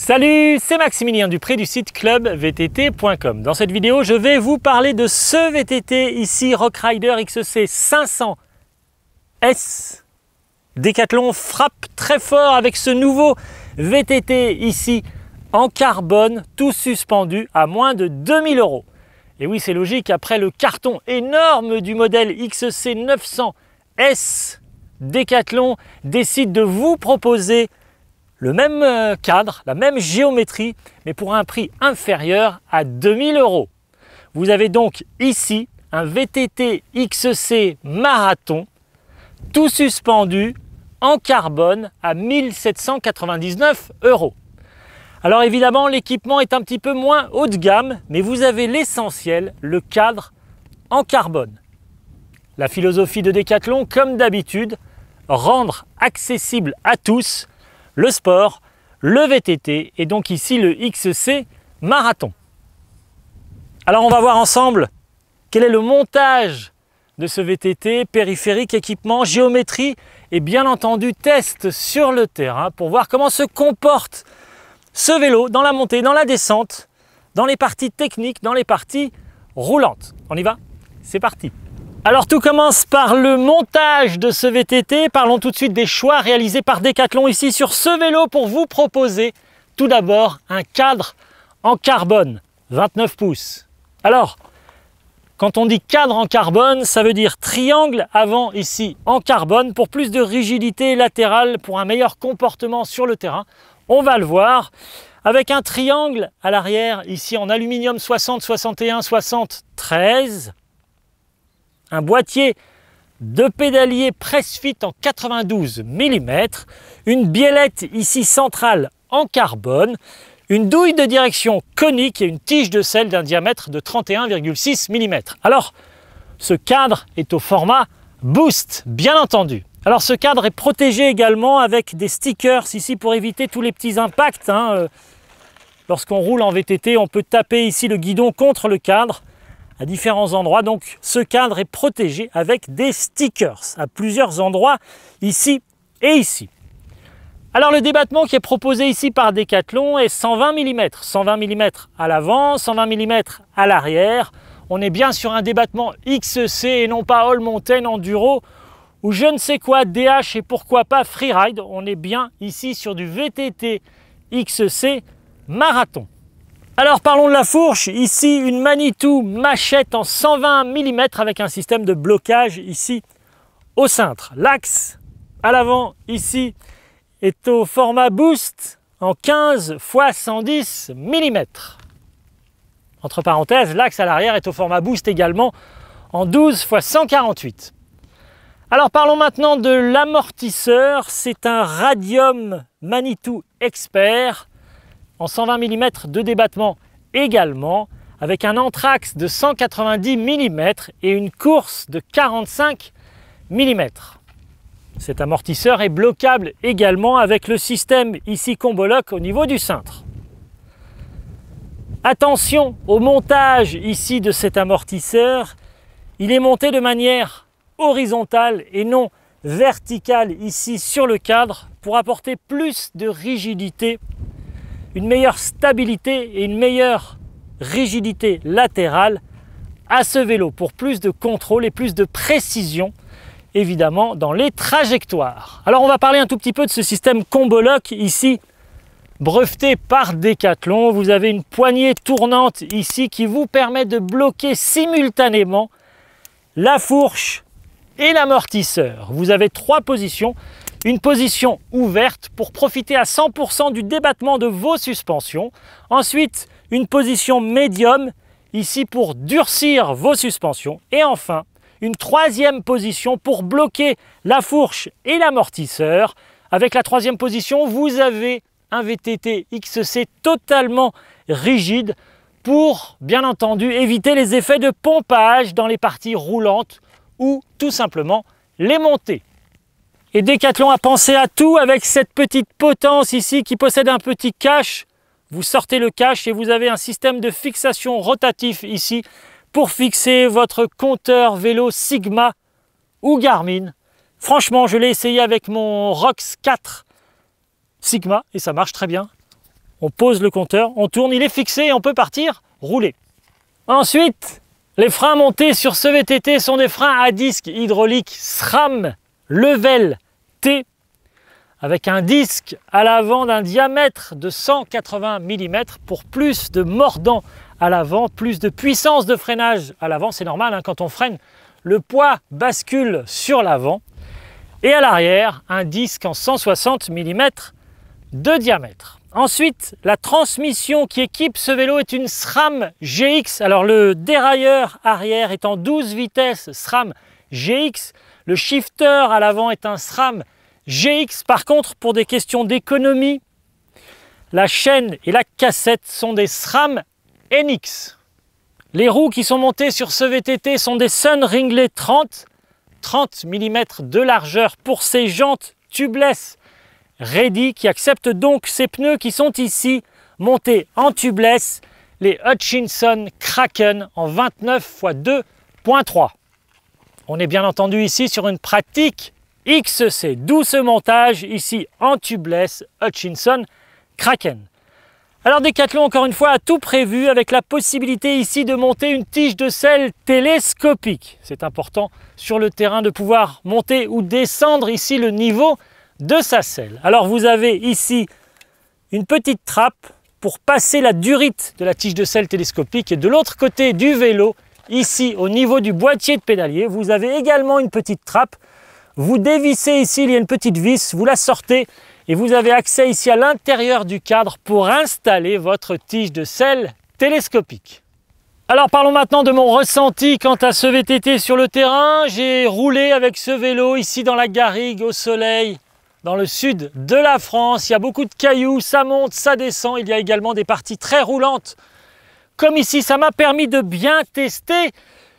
Salut, c'est Maximilien Dupré du site clubvtt.com. Dans cette vidéo, je vais vous parler de ce VTT ici, Rockrider XC 500 S. Decathlon frappe très fort avec ce nouveau VTT ici en carbone, tout suspendu à moins de 2000 €. Et oui, c'est logique, après le carton énorme du modèle XC 900 S, Decathlon décide de vous proposer le même cadre, la même géométrie, mais pour un prix inférieur à 2000 €. Vous avez donc ici un VTT XC Marathon, tout suspendu en carbone à 1799 €. Alors évidemment, l'équipement est un petit peu moins haut de gamme, mais vous avez l'essentiel, le cadre en carbone. La philosophie de Decathlon, comme d'habitude, rendre accessible à tous le sport, le VTT et donc ici le XC Marathon. Alors on va voir ensemble quel est le montage de ce VTT, périphérique, équipement, géométrie et bien entendu test sur le terrain pour voir comment se comporte ce vélo dans la montée, dans la descente, dans les parties techniques, dans les parties roulantes. On y va? C'est parti! Alors tout commence par le montage de ce VTT. Parlons tout de suite des choix réalisés par Decathlon ici sur ce vélo pour vous proposer tout d'abord un cadre en carbone, 29 pouces. Alors, quand on dit cadre en carbone, ça veut dire triangle avant ici en carbone pour plus de rigidité latérale, pour un meilleur comportement sur le terrain. On va le voir avec un triangle à l'arrière ici en aluminium 60, 61, 73. Un boîtier de pédalier Pressfit en 92 mm, une biellette ici centrale en carbone, une douille de direction conique et une tige de selle d'un diamètre de 31,6 mm. Alors, ce cadre est au format Boost, bien entendu. Alors, ce cadre est protégé également avec des stickers ici pour éviter tous les petits impacts. Lorsqu'on roule en VTT, on peut taper ici le guidon contre le cadre à différents endroits, donc ce cadre est protégé avec des stickers à plusieurs endroits, ici et ici. Alors le débattement qui est proposé ici par Decathlon est 120 mm, 120 mm à l'avant, 120 mm à l'arrière. On est bien sur un débattement XC et non pas All Mountain Enduro ou je ne sais quoi, DH et pourquoi pas Freeride. On est bien ici sur du VTT XC Marathon. Alors parlons de la fourche, ici une Manitou Machette en 120 mm avec un système de blocage ici au cintre. L'axe à l'avant ici est au format Boost en 15 x 110 mm. Entre parenthèses, l'axe à l'arrière est au format Boost également en 12 x 148. Alors parlons maintenant de l'amortisseur, c'est un Radium Manitou Expert en 120 mm de débattement également, avec un entraxe de 190 mm et une course de 45 mm. Cet amortisseur est bloquable également avec le système ici Combo Lock au niveau du cintre. Attention au montage ici de cet amortisseur, il est monté de manière horizontale et non verticale ici sur le cadre pour apporter plus de rigidité, une meilleure stabilité et une meilleure rigidité latérale à ce vélo pour plus de contrôle et plus de précision évidemment dans les trajectoires. Alors on va parler un tout petit peu de ce système Combo Lock ici breveté par Decathlon. Vous avez une poignée tournante ici qui vous permet de bloquer simultanément la fourche et l'amortisseur. Vous avez trois positions. Une position ouverte pour profiter à 100% du débattement de vos suspensions. Ensuite, une position médium ici pour durcir vos suspensions. Et enfin, une troisième position pour bloquer la fourche et l'amortisseur. Avec la troisième position, vous avez un VTT XC totalement rigide pour, bien entendu, éviter les effets de pompage dans les parties roulantes ou tout simplement les montées. Et Decathlon a pensé à tout avec cette petite potence ici qui possède un petit cache. Vous sortez le cache et vous avez un système de fixation rotatif ici pour fixer votre compteur vélo Sigma ou Garmin. Franchement, je l'ai essayé avec mon Rox 4 Sigma et ça marche très bien. On pose le compteur, on tourne, il est fixé et on peut partir rouler. Ensuite, les freins montés sur ce VTT sont des freins à disque hydraulique SRAM Level T avec un disque à l'avant d'un diamètre de 180 mm pour plus de mordant à l'avant, plus de puissance de freinage à l'avant. C'est normal, hein, quand on freine, le poids bascule sur l'avant. Et à l'arrière, un disque en 160 mm de diamètre. Ensuite, la transmission qui équipe ce vélo est une SRAM GX. Alors le dérailleur arrière est en 12 vitesses SRAM GX. Le shifter à l'avant est un SRAM GX. Par contre, pour des questions d'économie, la chaîne et la cassette sont des SRAM NX. Les roues qui sont montées sur ce VTT sont des Sun Ringley 30 mm de largeur pour ces jantes tubeless Ready qui acceptent donc ces pneus qui sont ici montés en tubeless, les Hutchinson Kraken en 29 x 2.3. On est bien entendu ici sur une pratique XC, d'où ce montage ici en tubeless Hutchinson Kraken. Alors Decathlon encore une fois a tout prévu avec la possibilité ici de monter une tige de selle télescopique. C'est important sur le terrain de pouvoir monter ou descendre ici le niveau de sa selle. Alors vous avez ici une petite trappe pour passer la durite de la tige de selle télescopique et de l'autre côté du vélo, ici au niveau du boîtier de pédalier, vous avez également une petite trappe. Vous dévissez ici, il y a une petite vis, vous la sortez et vous avez accès ici à l'intérieur du cadre pour installer votre tige de selle télescopique. Alors parlons maintenant de mon ressenti quant à ce VTT sur le terrain. J'ai roulé avec ce vélo ici dans la garrigue au soleil, dans le sud de la France. Il y a beaucoup de cailloux, ça monte, ça descend. Il y a également des parties très roulantes. Comme ici, ça m'a permis de bien tester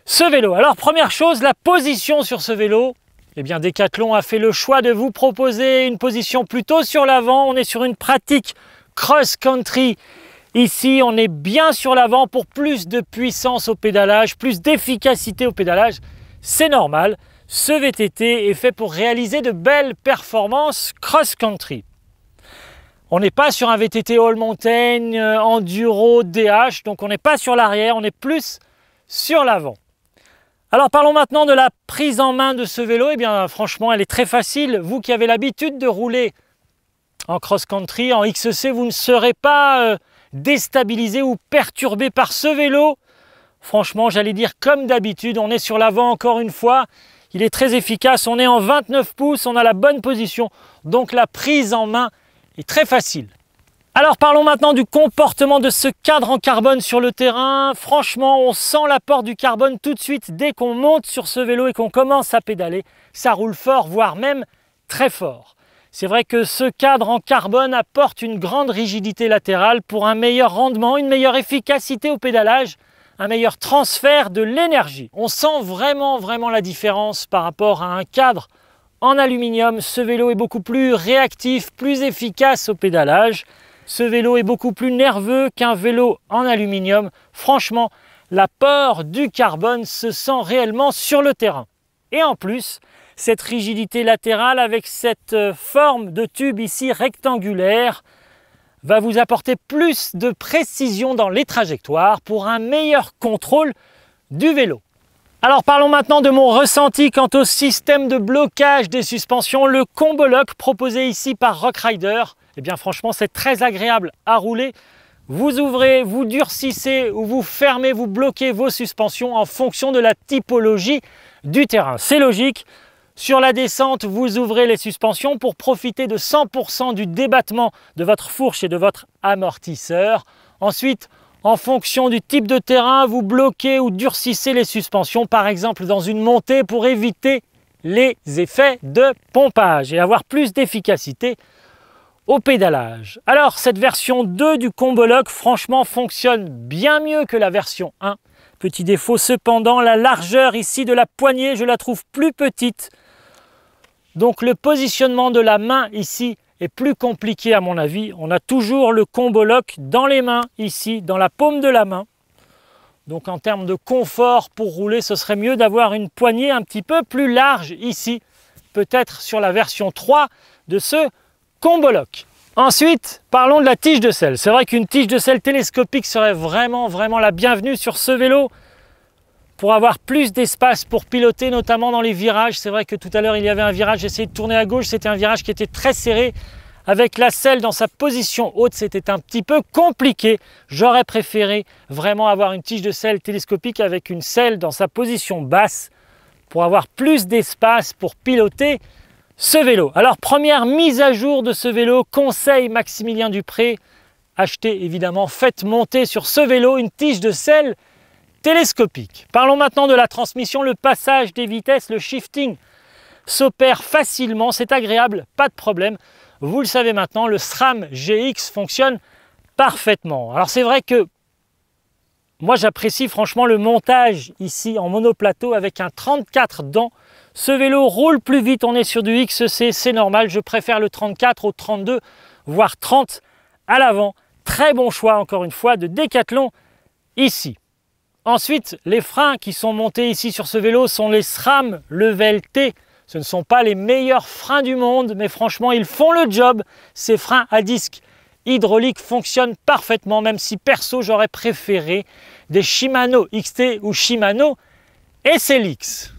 ce vélo. Alors première chose, la position sur ce vélo. Eh bien, Decathlon a fait le choix de vous proposer une position plutôt sur l'avant. On est sur une pratique cross-country. Ici, on est bien sur l'avant pour plus de puissance au pédalage, plus d'efficacité au pédalage. C'est normal. Ce VTT est fait pour réaliser de belles performances cross-country. On n'est pas sur un VTT all mountain, enduro, DH, donc on n'est pas sur l'arrière, on est plus sur l'avant. Alors parlons maintenant de la prise en main de ce vélo. Eh bien franchement, elle est très facile. Vous qui avez l'habitude de rouler en cross-country, en XC, vous ne serez pas déstabilisé ou perturbé par ce vélo. Franchement, j'allais dire comme d'habitude, on est sur l'avant encore une fois. Il est très efficace, on est en 29 pouces, on a la bonne position. Donc la prise en main est très facile. Alors parlons maintenant du comportement de ce cadre en carbone sur le terrain. Franchement, on sent l'apport du carbone tout de suite dès qu'on monte sur ce vélo et qu'on commence à pédaler. Ça roule fort, voire même très fort. C'est vrai que ce cadre en carbone apporte une grande rigidité latérale pour un meilleur rendement, une meilleure efficacité au pédalage, un meilleur transfert de l'énergie. On sent vraiment la différence par rapport à un cadre en aluminium. Ce vélo est beaucoup plus réactif, plus efficace au pédalage. Ce vélo est beaucoup plus nerveux qu'un vélo en aluminium. Franchement, l'apport du carbone se sent réellement sur le terrain. Et en plus, cette rigidité latérale avec cette forme de tube ici rectangulaire va vous apporter plus de précision dans les trajectoires pour un meilleur contrôle du vélo. Alors parlons maintenant de mon ressenti quant au système de blocage des suspensions, le combo lock proposé ici par Rockrider. Eh bien franchement, c'est très agréable à rouler. Vous ouvrez, vous durcissez ou vous fermez, vous bloquez vos suspensions en fonction de la typologie du terrain. C'est logique. Sur la descente, vous ouvrez les suspensions pour profiter de 100% du débattement de votre fourche et de votre amortisseur. Ensuite, en fonction du type de terrain, vous bloquez ou durcissez les suspensions, par exemple dans une montée pour éviter les effets de pompage et avoir plus d'efficacité au pédalage. Alors cette version 2 du combo lock franchement fonctionne bien mieux que la version 1. Petit défaut cependant, la largeur ici de la poignée, je la trouve plus petite. Donc le positionnement de la main ici est plus compliqué à mon avis. On a toujours le combo lock dans les mains ici, dans la paume de la main. Donc en termes de confort pour rouler, ce serait mieux d'avoir une poignée un petit peu plus large ici. Peut-être sur la version 3 de ce combo lock. Ensuite, parlons de la tige de selle. C'est vrai qu'une tige de selle télescopique serait vraiment la bienvenue sur ce vélo pour avoir plus d'espace pour piloter, notamment dans les virages. C'est vrai que tout à l'heure, il y avait un virage, j'essayais de tourner à gauche, c'était un virage qui était très serré. Avec la selle dans sa position haute, c'était un petit peu compliqué. J'aurais préféré vraiment avoir une tige de selle télescopique avec une selle dans sa position basse pour avoir plus d'espace pour piloter ce vélo. Alors, première mise à jour de ce vélo, conseil Maximilien Dupré, achetez évidemment, faites monter sur ce vélo une tige de selle télescopique. Parlons maintenant de la transmission, le passage des vitesses, le shifting s'opère facilement, c'est agréable, pas de problème. Vous le savez maintenant, le SRAM GX fonctionne parfaitement. Alors c'est vrai que moi j'apprécie franchement le montage ici en monoplateau avec un 34 dents. Ce vélo roule plus vite, on est sur du XC, c'est normal. Je préfère le 34 au 32, voire 30 à l'avant. Très bon choix encore une fois de Decathlon ici. Ensuite, les freins qui sont montés ici sur ce vélo sont les SRAM Level T. Ce ne sont pas les meilleurs freins du monde, mais franchement, ils font le job. Ces freins à disque hydraulique fonctionnent parfaitement, même si perso, j'aurais préféré des Shimano XT ou Shimano SLX.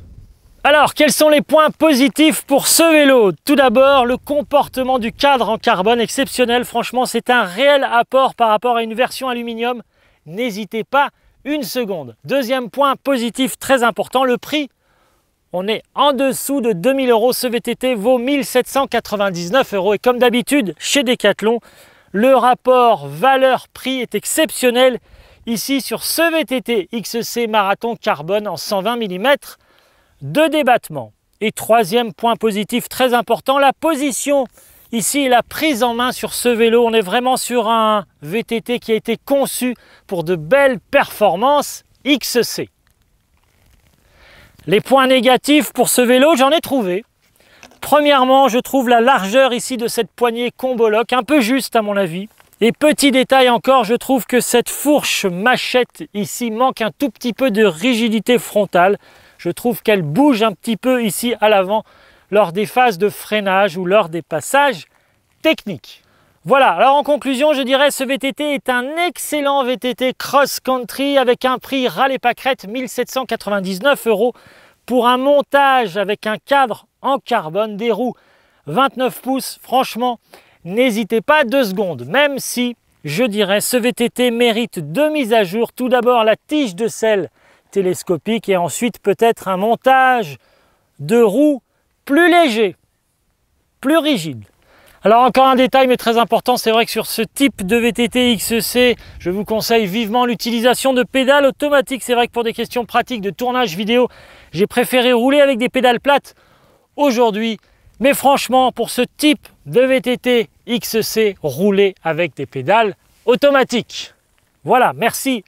Alors, quels sont les points positifs pour ce vélo? Tout d'abord, le comportement du cadre en carbone exceptionnel. Franchement, c'est un réel apport par rapport à une version aluminium. N'hésitez pas une seconde. Deuxième point positif très important, le prix. On est en dessous de 2000 €. Ce VTT vaut 1799 €. Et comme d'habitude, chez Decathlon, le rapport valeur-prix est exceptionnel. Ici, sur ce VTT XC Marathon Carbone en 120 mm de débattement. Et troisième point positif très important, la position. Ici, la prise en main sur ce vélo. On est vraiment sur un VTT qui a été conçu pour de belles performances XC. Les points négatifs pour ce vélo, j'en ai trouvé. Premièrement, je trouve la largeur ici de cette poignée combo lock un peu juste à mon avis. Et petit détail encore, je trouve que cette fourche machette ici manque un tout petit peu de rigidité frontale. Je trouve qu'elle bouge un petit peu ici à l'avant lors des phases de freinage ou lors des passages techniques. Voilà, alors en conclusion, je dirais ce VTT est un excellent VTT cross-country avec un prix ras les pâquerettes 1799 € pour un montage avec un cadre en carbone, des roues 29 pouces. Franchement, n'hésitez pas 2 secondes, même si je dirais ce VTT mérite 2 mises à jour. Tout d'abord la tige de selle télescopique et ensuite peut-être un montage de roues plus léger, plus rigide. Alors encore un détail mais très important, c'est vrai que sur ce type de VTT XC, je vous conseille vivement l'utilisation de pédales automatiques. C'est vrai que pour des questions pratiques de tournage vidéo, j'ai préféré rouler avec des pédales plates aujourd'hui. Mais franchement, pour ce type de VTT XC, rouler avec des pédales automatiques. Voilà, merci.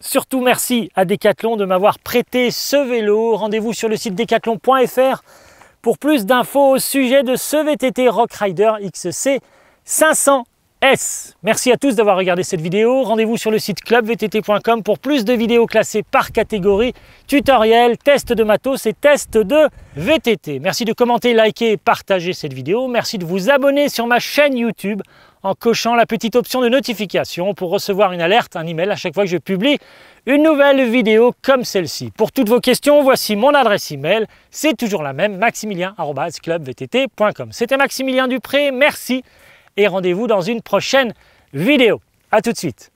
Surtout merci à Decathlon de m'avoir prêté ce vélo. Rendez-vous sur le site decathlon.fr pour plus d'infos au sujet de ce VTT Rockrider XC 500S. Merci à tous d'avoir regardé cette vidéo. Rendez-vous sur le site clubvtt.com pour plus de vidéos classées par catégorie, tutoriels, tests de matos et tests de VTT. Merci de commenter, liker et partager cette vidéo. Merci de vous abonner sur ma chaîne YouTube en cochant la petite option de notification pour recevoir une alerte, un email à chaque fois que je publie une nouvelle vidéo comme celle-ci. Pour toutes vos questions, voici mon adresse email. C'est toujours la même, maximilien@clubvtt.com. C'était Maximilien Dupré, merci et rendez-vous dans une prochaine vidéo. À tout de suite.